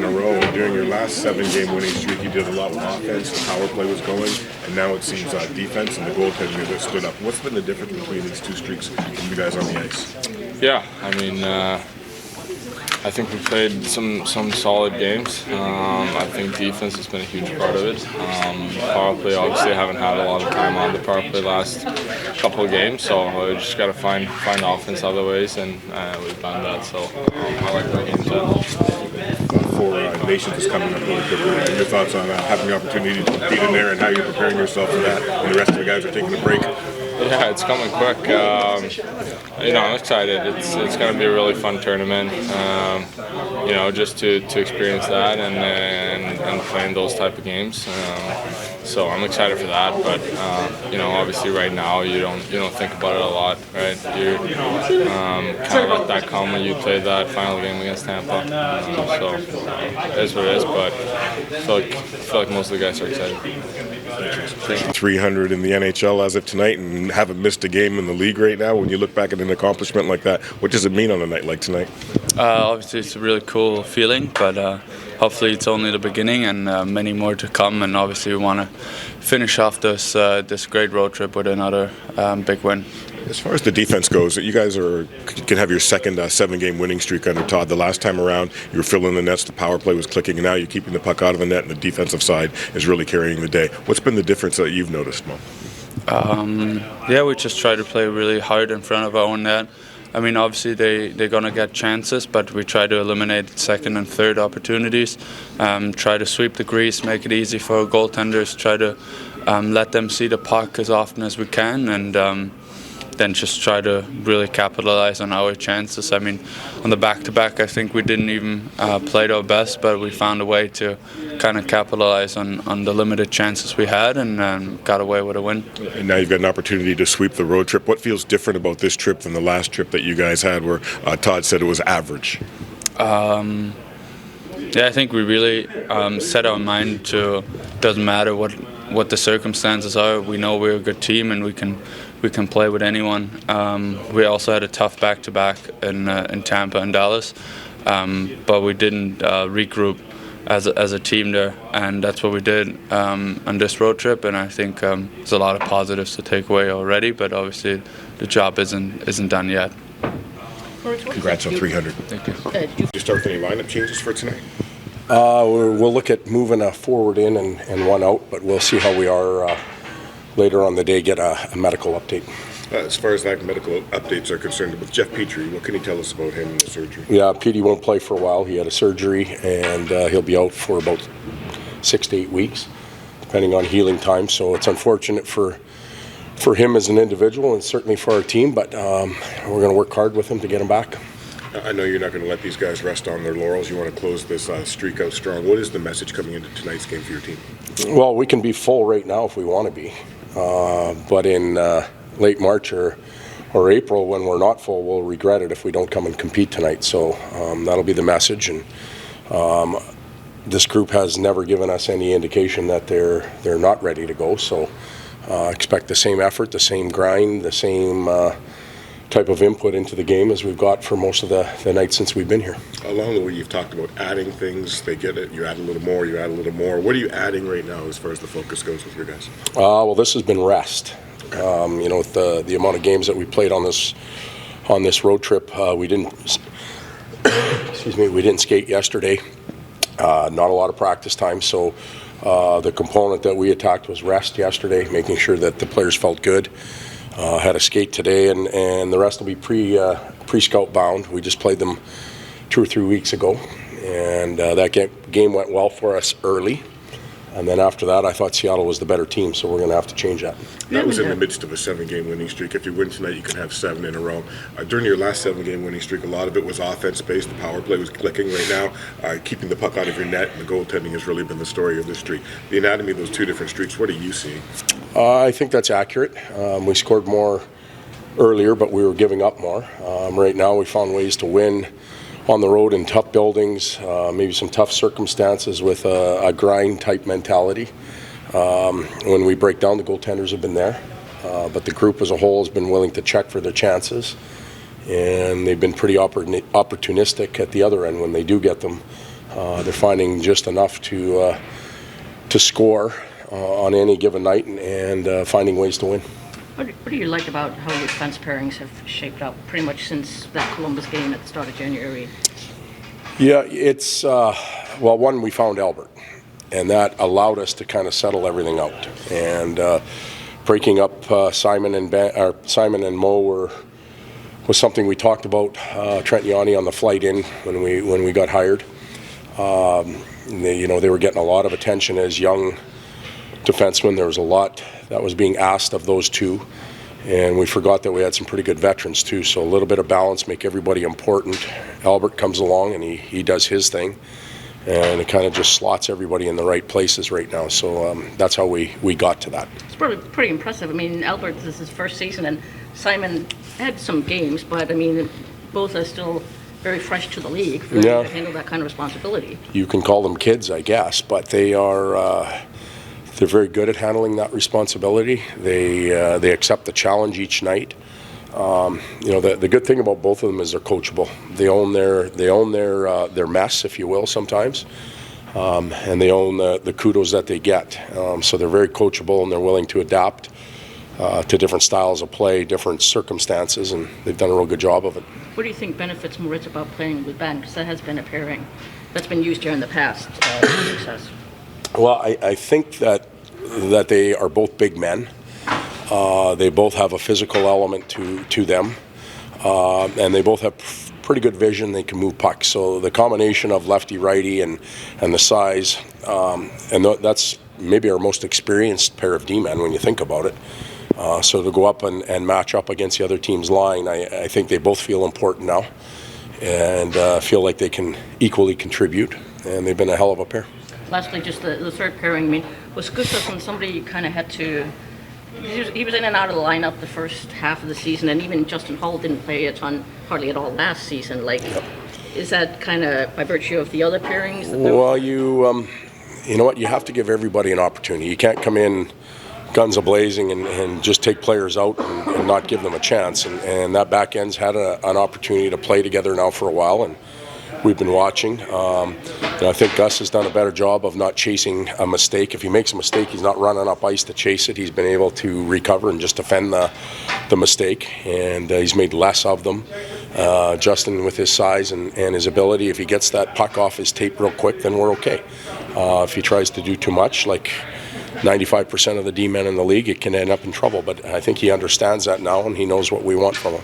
a row. And during your last 7-game winning streak, you did a lot with offense. The power play was going, and now it seems defense and the goaltending that stood up. What's been the difference between these two streaks from you guys on the ice? Yeah, I mean, I think we played some solid games. I think defense has been a huge part of it. Power play, obviously, I haven't had a lot of time on the power play last couple of games, so we just got to find offense other ways, and we've done that. So I like the games out. For Nations is coming up really quickly. Your thoughts on having the opportunity to compete in there and how you're preparing yourself for that, and the rest of the guys are taking a break? Yeah, it's coming quick. I'm excited. It's going to be a really fun tournament. Just to experience that and playing those type of games. So I'm excited for that. But obviously right now you don't think about it a lot, right? You kind of let that come when you play that final game against Tampa. So it is what it is. But I feel like most of the guys are excited. 300 in the NHL as of tonight, and haven't missed a game in the league right now. When you look back at an accomplishment like that, what does it mean on a night like tonight? Obviously, it's a really cool feeling, but hopefully it's only the beginning and many more to come. And obviously, we want to finish off this great road trip with another big win. As far as the defense goes, you guys can have your second 7-game winning streak under Todd. The last time around, you were filling the nets, the power play was clicking, and now you're keeping the puck out of the net, and the defensive side is really carrying the day. What's been the difference that you've noticed, Mo? We just try to play really hard in front of our own net. I mean, obviously they're going to get chances, but we try to eliminate second and third opportunities, try to sweep the grease, make it easy for our goaltenders, try to let them see the puck as often as we can, and then just try to really capitalize on our chances. I mean, on the back-to-back, I think we didn't even play our best, but we found a way to kind of capitalize on the limited chances we had and got away with a win. And now you've got an opportunity to sweep the road trip. What feels different about this trip than the last trip that you guys had where Todd said it was average? I think we really set our mind to doesn't matter what the circumstances are. We know we're a good team and we can play with anyone. We also had a tough back-to-back in Tampa and Dallas, but we didn't regroup as a team there, and that's what we did on this road trip. And I think there's a lot of positives to take away already, but obviously the job isn't done yet. Congrats on 300. Thank you. Did you start with any lineup changes for tonight? We'll look at moving a forward in and one out, but we'll see how we are later on the day, get a medical update. As far as that medical updates are concerned, with Jeff Petrie, what can you tell us about him and the surgery? Yeah, Petey won't play for a while. He had a surgery, and he'll be out for about 6 to 8 weeks, depending on healing time. So it's unfortunate for him as an individual and certainly for our team, but we're going to work hard with him to get him back. I know you're not going to let these guys rest on their laurels. You want to close this streak out strong. What is the message coming into tonight's game for your team? Well, we can be full right now if we want to be. But in late March or April, when we're not full, we'll regret it if we don't come and compete tonight. So that'll be the message. And this group has never given us any indication that they're not ready to go. So expect the same effort, the same grind, the same type of input into the game as we've got for most of the nights since we've been here. Along the way, you've talked about adding things. They get it. You add a little more. You add a little more. What are you adding right now as far as the focus goes with your guys? Well, this has been rest. With the amount of games that we played on this road trip, we didn't skate yesterday. Not a lot of practice time, so the component that we attacked was rest yesterday, making sure that the players felt good. Had a skate today, and the rest will be pre-scout bound. We just played them 2 or 3 weeks ago, and that game went well for us early. And then after that, I thought Seattle was the better team, so we're going to have to change that. That was in the midst of a 7-game winning streak. If you win tonight, you can have 7 in a row. During your last 7-game winning streak, a lot of it was offense-based. The power play was clicking right now. Keeping the puck out of your net, and the goaltending has really been the story of this streak. The anatomy of those 2 different streaks, what are you seeing? I think that's accurate. We scored more earlier, but we were giving up more. Right now, we found ways to win on the road in tough buildings, maybe some tough circumstances with a grind-type mentality. When we break down, the goaltenders have been there, but the group as a whole has been willing to check for their chances, and they've been pretty opportunistic at the other end when they do get them. They're finding just enough to score on any given night and finding ways to win. What do you like about how your defense pairings have shaped up pretty much since that Columbus game at the start of January? Yeah, it's, well, one, we found Albert, and that allowed us to kind of settle everything out. And breaking up Simon and Mo was something we talked about, Trent Yanni on the flight in when we got hired. They were getting a lot of attention as young defensemen. There was a lot that was being asked of those two, and we forgot that we had some pretty good veterans too. So a little bit of balance, make everybody important. Albert comes along and he does his thing, and it kind of just slots everybody in the right places right now. So that's how we got to that. It's pretty impressive. I mean, Albert, this is his first season, and Simon had some games, but I mean, both are still very fresh to the league for them to handle that kind of responsibility. You can call them kids, I guess, but they are. They're very good at handling that responsibility. They accept the challenge each night. The good thing about both of them is they're coachable. They own their mess, if you will, sometimes, and they own the kudos that they get. So they're very coachable, and they're willing to adapt to different styles of play, different circumstances, and they've done a real good job of it. What do you think benefits Moritz about playing with Ben? Because that has been a pairing that's been used here in the past with success. Well, I think that they are both big men. They both have a physical element to them, and they both have pretty good vision. They can move pucks. So the combination of lefty-righty and the size, and that's maybe our most experienced pair of D-men when you think about it. So to go up and match up against the other team's line, I think they both feel important now and feel like they can equally contribute, and they've been a hell of a pair. Lastly, just the third pairing. I mean, was Gustafsson somebody you kind of had to? He was in and out of the lineup the first half of the season, and even Justin Hull didn't play a ton, hardly at all last season. Like, is that kind of by virtue of the other pairings? Well, you know what? You have to give everybody an opportunity. You can't come in guns a-blazing and just take players out and not give them a chance. And that back end's had an opportunity to play together now for a while, and we've been watching. I think Gus has done a better job of not chasing a mistake. If he makes a mistake, he's not running up ice to chase it. He's been able to recover and just defend the mistake, and he's made less of them. Justin, with his size and his ability, if he gets that puck off his tape real quick, then we're okay. If he tries to do too much, like 95% of the D-men in the league, it can end up in trouble. But I think he understands that now, and he knows what we want from him.